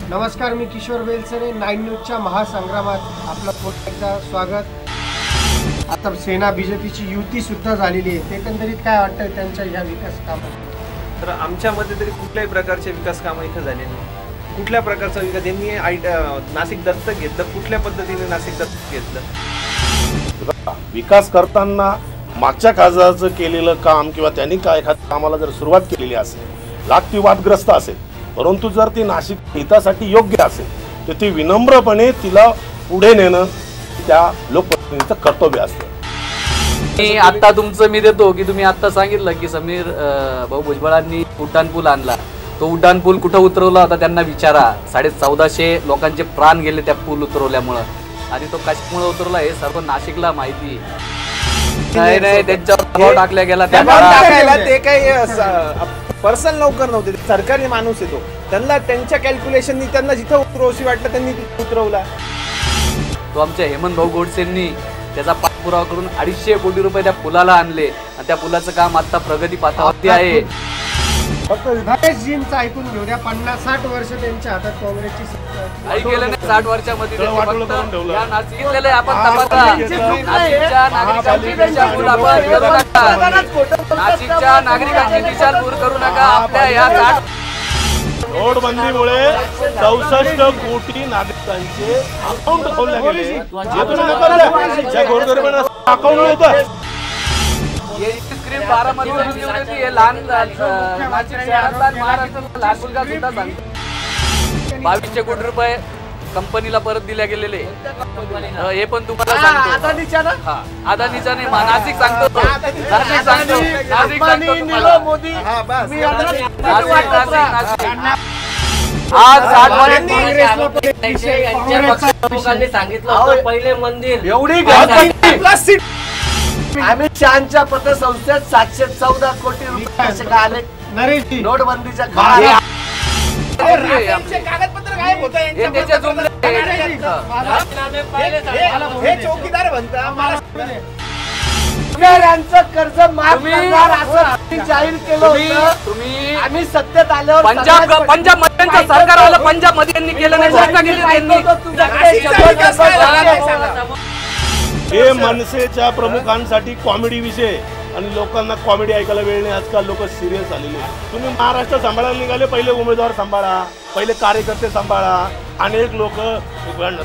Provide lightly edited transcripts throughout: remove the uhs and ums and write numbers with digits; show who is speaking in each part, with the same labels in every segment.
Speaker 1: नमस्कार, मी किशोर वेलसरे. 9 न्यूजच्या महासंग्रामात आपलं पुन्हा एकदा स्वागत. आता सेना बीजेपीची युती सुद्धा झालेली आहे. एकंदरीत काय वाटतं त्यांच्या या विकास कामात?
Speaker 2: तर आमच्या मध्ये तरी कुठल्याही प्रकारचे विकास कामं इथं झाले नाही. कुठल्या प्रकारचा विकास त्यांनी नाशिक दत्तक घेतलं, कुठल्या पद्धतीने नाशिक दत्तक घेतलं?
Speaker 3: विकास करताना मागच्या खासदाराचं केलेलं काम किंवा त्यांनी काय एखाद्या कामाला जर सुरुवात केलेली असेल, लागती वादग्रस्त असेल, परंतु जर ती नाशिक हितासाठी योग्य असेल तर ती विनम्रपणे तिला पुढे नेणं त्या लोकप्रतिनिधीचं कर्तव्य असतं.
Speaker 4: आता तुमचं मी देतो की तुम्ही आता सांगितलं की समीर भाऊ भुजबळांनी उड्डाणपूल आणला. तो उड्डाणपूल कुठं उतरवला होता त्यांना विचारा. 1450 लोकांचे प्राण गेले त्या पूल उतरवल्यामुळं, आणि तो कशामुळे उतरवला हे सर्व नाशिकला माहिती. नाही त्यांच्यावर दबाव टाकला गेला.
Speaker 2: ते काही पर्सनल नोकर नव्हते, सरकारी माणूस येतो. त्यांना त्यांच्या कॅल्क्युलेशननी त्यांना जिथं उतरवशी वाटलं त्यांनी तिथं उतरवला.
Speaker 4: तो आमच्या हेमंत भाऊ गोडसेंनी त्याचा पाठपुरावा करून 250 कोटी रुपये त्या पुलाला आणले, आणि त्या पुलाचं काम आता प्रगती पथावरती आहे.
Speaker 1: फक्त विभागजींचं ऐकून घेऊ द्या. 50-60 वर्ष त्यांच्या हातात काँग्रेसची सत्ता.
Speaker 4: काही केलं नाही 60 वर्षामध्ये.
Speaker 3: वाटोळं करून ठेवलं.
Speaker 4: या नाशिकलेले आपण नाशिकच्या नागरिकांची दिशाभूल आपण करू नका. नाशिकच्या नागरिकांची दिशाभूल करू नका. आपल्या या
Speaker 3: नोटबंदीमुळे 64 कोटी नागरिकांचे अकाउंट खोलले गेले. ज्या गोरगरिबांना अकाउंट नव्हतं,
Speaker 4: स्क्रीन 12 मध्ये दिली होती. हे लहान नाशिक शहरातला महाराष्ट्रातला लहान मुलगा सुद्धा सांगतो. 2200 कोटी रुपये कंपनीला परत दिल्या गेलेले. हे पण तुम्हाला सांगतो. अदानीचा नाही, नाशिक सांगतो. नाशिक सांगतो. आज
Speaker 5: 60 सांगितलं पहिले मंदिर
Speaker 4: एवढी
Speaker 5: आम्ही शहांच्या पतसंस्थेत 714 कोटी रुपये आले.
Speaker 1: नरेशजी,
Speaker 5: नोटबंदीच्या काळात
Speaker 2: कागदपत्र काय होतं हे चौकीदार म्हणतात.
Speaker 5: कर्ज माफ करणार असं जाहीर केलं होतं.
Speaker 4: तुम्ही
Speaker 5: आम्ही सत्तेत आल्यावर
Speaker 4: पंजाब मध्ये सरकार आलं. पंजाब मध्ये यांनी केलं नाही. घोषणा केली त्यांनी.
Speaker 3: हे मनसेच्या प्रमुखांसाठी कॉमेडी विषय, आणि लोकांना कॉमेडी ऐकायला वेळ नाही. आजकाल लोक सिरियस झालेले. तुम्ही महाराष्ट्र सांभाळायला निघाले, पहिले उमेदवार सांभाळा, पहिले कार्यकर्ते सांभाळा. अनेक लोक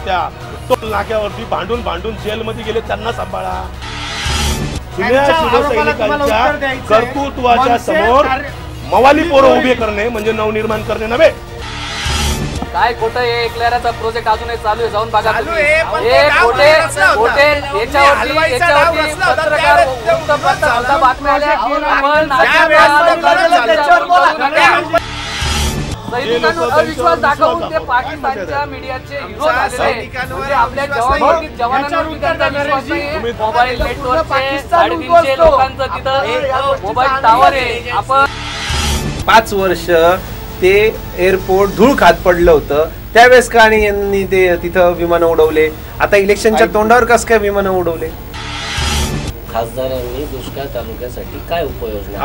Speaker 3: त्या टोल नाक्यावरती भांडून जेलमध्ये गेले, त्यांना सांभाळा. शिवसैनिकांच्या कर्तृत्वाच्या समोर मवाली पोरं उभे करणे म्हणजे नवनिर्माण करणे नव्हे.
Speaker 4: काय खोटं हे एकल्याचा प्रोजेक्ट अजूनही चालू आहे. जाऊन बघा तुम्ही.
Speaker 2: हे
Speaker 4: खोटे याच्यावरती पत्रकार वृत्तपत्र बातम्या आल्या. सैनिकांवर अविश्वास दाखवून ते पाकिस्तानच्या मीडियाचे हिरो झालेले. म्हणजे आपल्या जवानांवरती त्यांचा विश्वास नाही. मोबाईल नेटवर्कचे 350 लोकांचं तिथं मोबाईल टावर आहे. आपण
Speaker 2: 5 वर्ष ते एअरपोर्ट धूळ खात पडलं होतं. त्यावेळेस का आणि यांनी ते तिथं विमानं उडवले? आता इलेक्शनच्या तोंडावर कसं काय विमानं उडवले?
Speaker 5: खासदारांनी दुष्काळ तालुक्यासाठी काय उपाययोजना,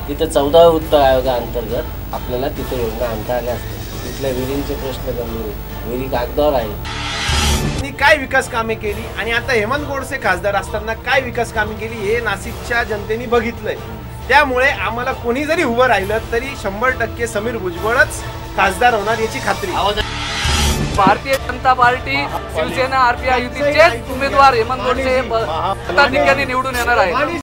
Speaker 5: तिथे 14 वित्त आयोगाअंतर्गत आपल्याला तिथे योजना आणता आल्या असतील. तिथल्या विहिरींचे प्रश्न गंभीर, विहिरी कागदावर आहे.
Speaker 2: काय विकास कामे केली, आणि आता हेमंत गोडसे खासदार असताना काय विकास कामे केली हे नाशिकच्या जनतेने बघितलंय. त्यामुळे आम्हाला कोणी जरी उभं राहिलं तरी 100% समीर भुजबळच खासदार होणार याची खात्री.
Speaker 4: भारतीय जनता पार्टी, शिवसेना, आरपीआय युतीचे उमेदवार हेमंत गोडसे ठिकाणी निवडून येणार आहे.